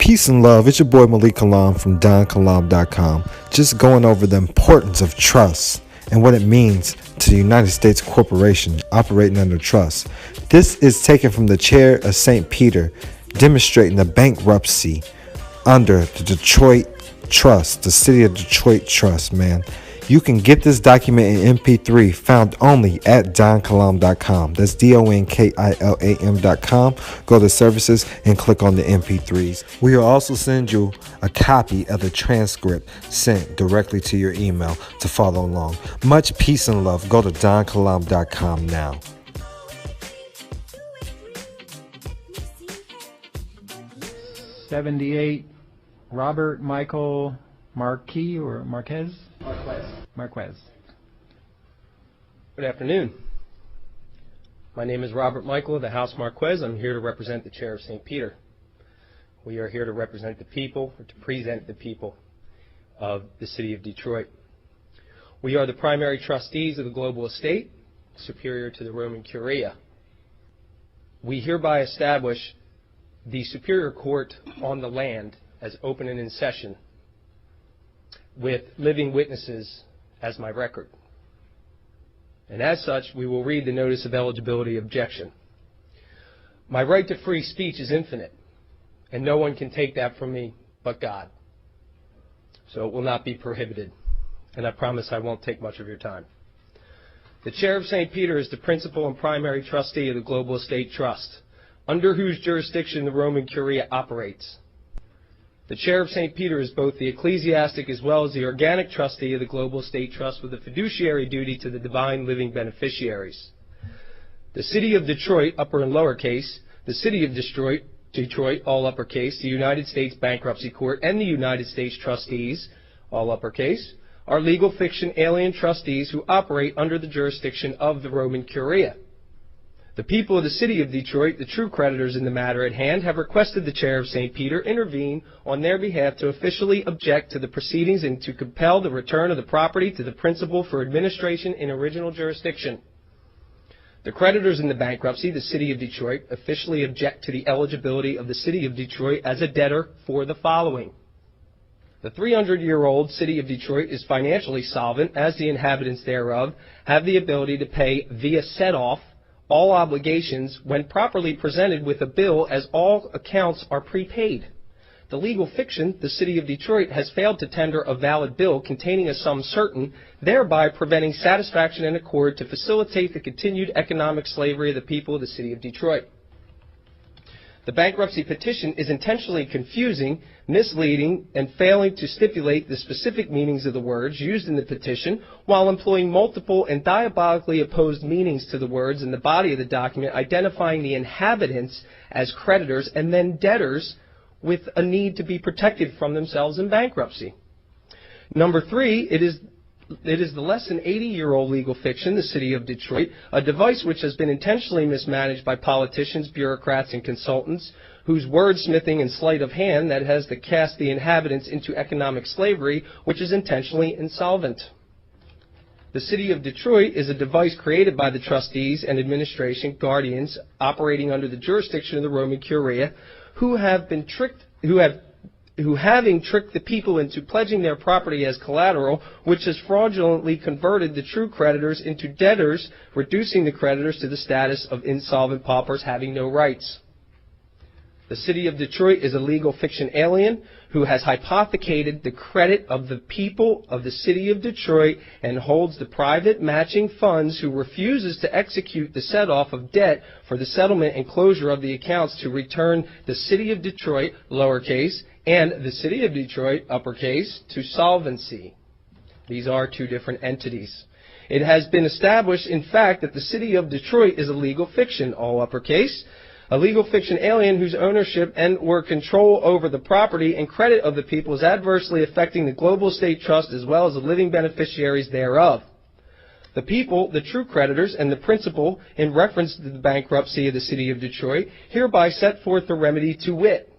Peace and love. It's your boy Malik Kilam from THEDONKILAM.com. Just going over the importance of trust and what it means to the United States corporation operating under trust. This is taken from the chair of St. Peter, demonstrating the bankruptcy under the Detroit Trust, the city of Detroit Trust, man. You can get this document in MP3 found only at donkilam.com. That's donkilam.com. Go to services and click on the MP3s. We will also send you a copy of the transcript sent directly to your email to follow along. Much peace and love. Go to donkilam.com now. '78, Robert Michael Marquez or Marquez? Marquez. Good afternoon. My name is Robert Michael of the House Marquez. I'm here to represent the chair of St. Peter. We are here to represent the people, or to present the people of the city of Detroit. We are the primary trustees of the global estate, superior to the Roman Curia. We hereby establish the Superior Court on the land as open and in session, with living witnesses as my record. And as such, we will read the notice of eligibility objection. My right to free speech is infinite, and no one can take that from me but God. So it will not be prohibited, and I promise I won't take much of your time. The chair of St. Peter is the principal and primary trustee of the Global Estate Trust, under whose jurisdiction the Roman Curia operates. The chair of St. Peter is both the ecclesiastic as well as the organic trustee of the Global Estate Trust, with a fiduciary duty to the divine living beneficiaries. The city of Detroit, upper and lowercase, the city of Detroit, all uppercase, the United States Bankruptcy Court, and the United States trustees, all uppercase, are legal fiction alien trustees who operate under the jurisdiction of the Roman Curia. The people of the city of Detroit, the true creditors in the matter at hand, have requested the chair of St. Peter intervene on their behalf to officially object to the proceedings and to compel the return of the property to the principal for administration in original jurisdiction. The creditors in the bankruptcy, the city of Detroit, officially object to the eligibility of the city of Detroit as a debtor for the following. The 300-year-old city of Detroit is financially solvent, as the inhabitants thereof have the ability to pay via set-off all obligations when properly presented with a bill, as all accounts are prepaid. The legal fiction, the city of Detroit, has failed to tender a valid bill containing a sum certain, thereby preventing satisfaction in accord to facilitate the continued economic slavery of the people of the city of Detroit. The bankruptcy petition is intentionally confusing, misleading, and failing to stipulate the specific meanings of the words used in the petition, while employing multiple and diabolically opposed meanings to the words in the body of the document, identifying the inhabitants as creditors and then debtors with a need to be protected from themselves in bankruptcy. Number three, it is the less than 80-year-old legal fiction, the city of Detroit, a device which has been intentionally mismanaged by politicians, bureaucrats, and consultants, whose wordsmithing and sleight of hand that has to cast the inhabitants into economic slavery, which is intentionally insolvent. The city of Detroit is a device created by the trustees and administration guardians operating under the jurisdiction of the Roman Curia, who having tricked the people into pledging their property as collateral, which has fraudulently converted the true creditors into debtors, reducing the creditors to the status of insolvent paupers having no rights. The city of Detroit is a legal fiction alien who has hypothecated the credit of the people of the city of Detroit and holds the private matching funds, who refuses to execute the set-off of debt for the settlement and closure of the accounts to return the city of Detroit, lowercase, and the city of Detroit, uppercase, to solvency. These are two different entities. It has been established, in fact, that the city of Detroit is a legal fiction, all uppercase, a legal fiction alien whose ownership and or control over the property and credit of the people is adversely affecting the Global Estate Trust as well as the living beneficiaries thereof. The people, the true creditors, and the principal, in reference to the bankruptcy of the city of Detroit, hereby set forth the remedy, to wit: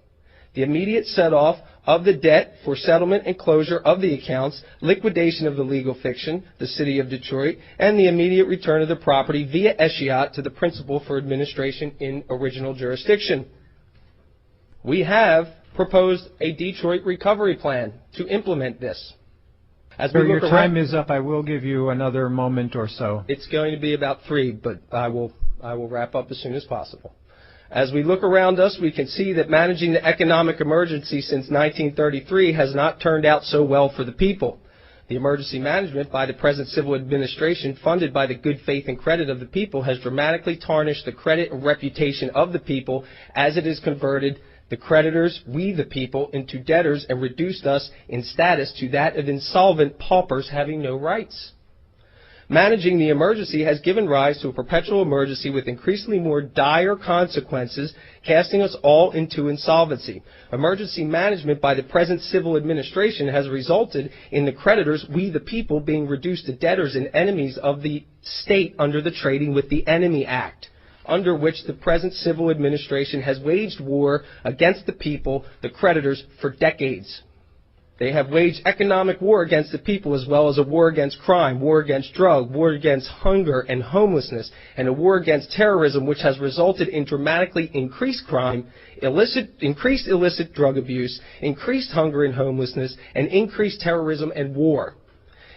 the immediate set-off of the debt for settlement and closure of the accounts, liquidation of the legal fiction, the city of Detroit, and the immediate return of the property via escheat to the principal for administration in original jurisdiction. We have proposed a Detroit recovery plan to implement this. As we Sir, your look time around, is up. I will give you another moment or so. it's going to be about 3, but I will wrap up as soon as possible. As we look around us, we can see that managing the economic emergency since 1933 has not turned out so well for the people. The emergency management by the present civil administration, funded by the good faith and credit of the people, has dramatically tarnished the credit and reputation of the people as it has converted the creditors, we the people, into debtors and reduced us in status to that of insolvent paupers having no rights. Managing the emergency has given rise to a perpetual emergency with increasingly more dire consequences, casting us all into insolvency. Emergency management by the present civil administration has resulted in the creditors, we the people, being reduced to debtors and enemies of the state under the Trading with the Enemy Act, under which the present civil administration has waged war against the people, the creditors, for decades. They have waged economic war against the people as well as a war against crime, war against drug, war against hunger and homelessness, and a war against terrorism, which has resulted in dramatically increased crime, increased illicit drug abuse, increased hunger and homelessness, and increased terrorism and war.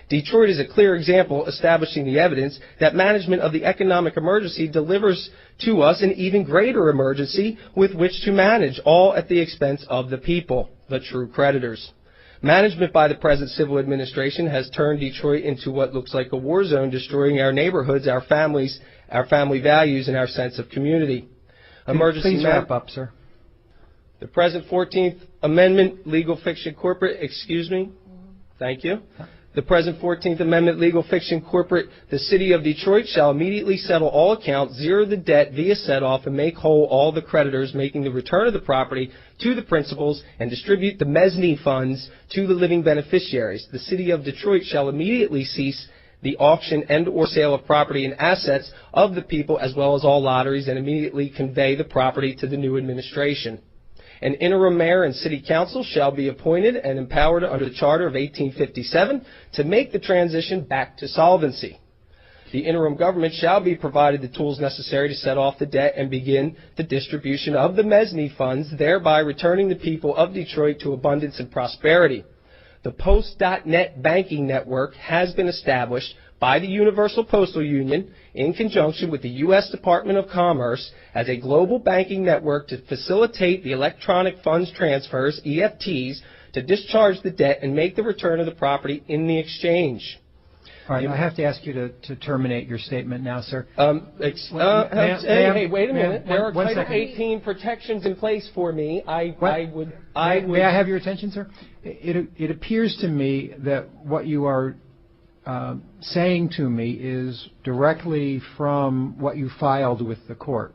Detroit is a clear example establishing the evidence that management of the economic emergency delivers to us an even greater emergency with which to manage, all at the expense of the people, the true creditors. Management by the present civil administration has turned Detroit into what looks like a war zone, destroying our neighborhoods, our families, our family values, and our sense of community. Please wrap up, sir. The present 14th Amendment legal fiction corporate, thank you. The present 14th Amendment legal fiction corporate, the City of Detroit shall immediately settle all accounts, zero the debt via set-off, and make whole all the creditors, making the return of the property to the principals, and distribute the mezzanine funds to the living beneficiaries. The City of Detroit shall immediately cease the auction and or sale of property and assets of the people, as well as all lotteries, and immediately convey the property to the new administration. An interim mayor and city council shall be appointed and empowered under the Charter of 1857 to make the transition back to solvency. The interim government shall be provided the tools necessary to set off the debt and begin the distribution of the mezzanine funds, thereby returning the people of Detroit to abundance and prosperity. The Post.net banking network has been established by the Universal Postal Union in conjunction with the U.S. Department of Commerce as a global banking network to facilitate the electronic funds transfers, EFTs, to discharge the debt and make the return of the property in the exchange. All right, I have to ask you to terminate your statement now, sir. Hey, wait a minute. There are Title 18 protections in place for me. May I have your attention, sir? It appears to me that what you are saying to me is directly from what you filed with the court,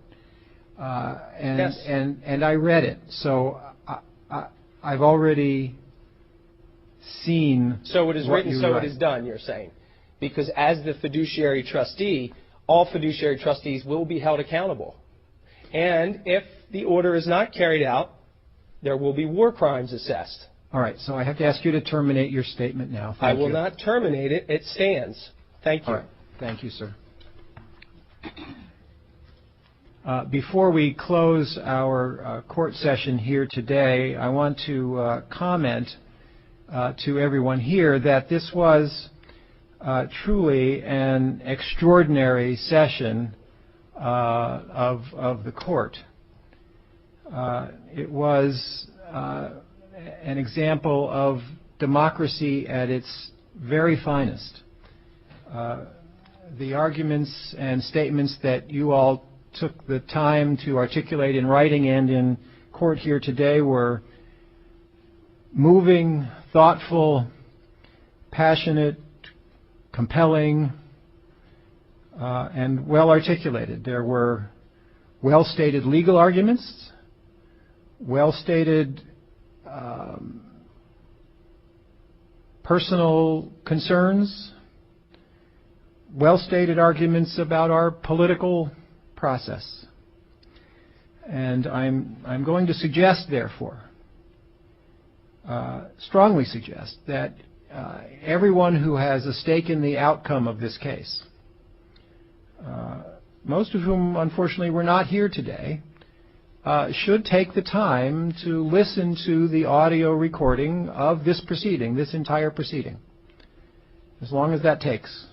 yes. and I read it, so I've already seen. So it is written, so it is done. You're saying, because as the fiduciary trustee, all fiduciary trustees will be held accountable, and if the order is not carried out, there will be war crimes assessed. All right, so I have to ask you to terminate your statement now. I will not terminate it. It stands. Thank you. All right. Thank you, sir. Before we close our court session here today, I want to comment to everyone here that this was truly an extraordinary session of the court. It was an example of democracy at its very finest. The arguments and statements that you all took the time to articulate in writing and in court here today were moving, thoughtful, passionate, compelling, and well articulated. There were well-stated legal arguments, well-stated personal concerns, well-stated arguments about our political process. And I'm going to suggest, therefore, strongly suggest, that everyone who has a stake in the outcome of this case, most of whom unfortunately were not here today, should take the time to listen to the audio recording of this proceeding, this entire proceeding, as long as that takes.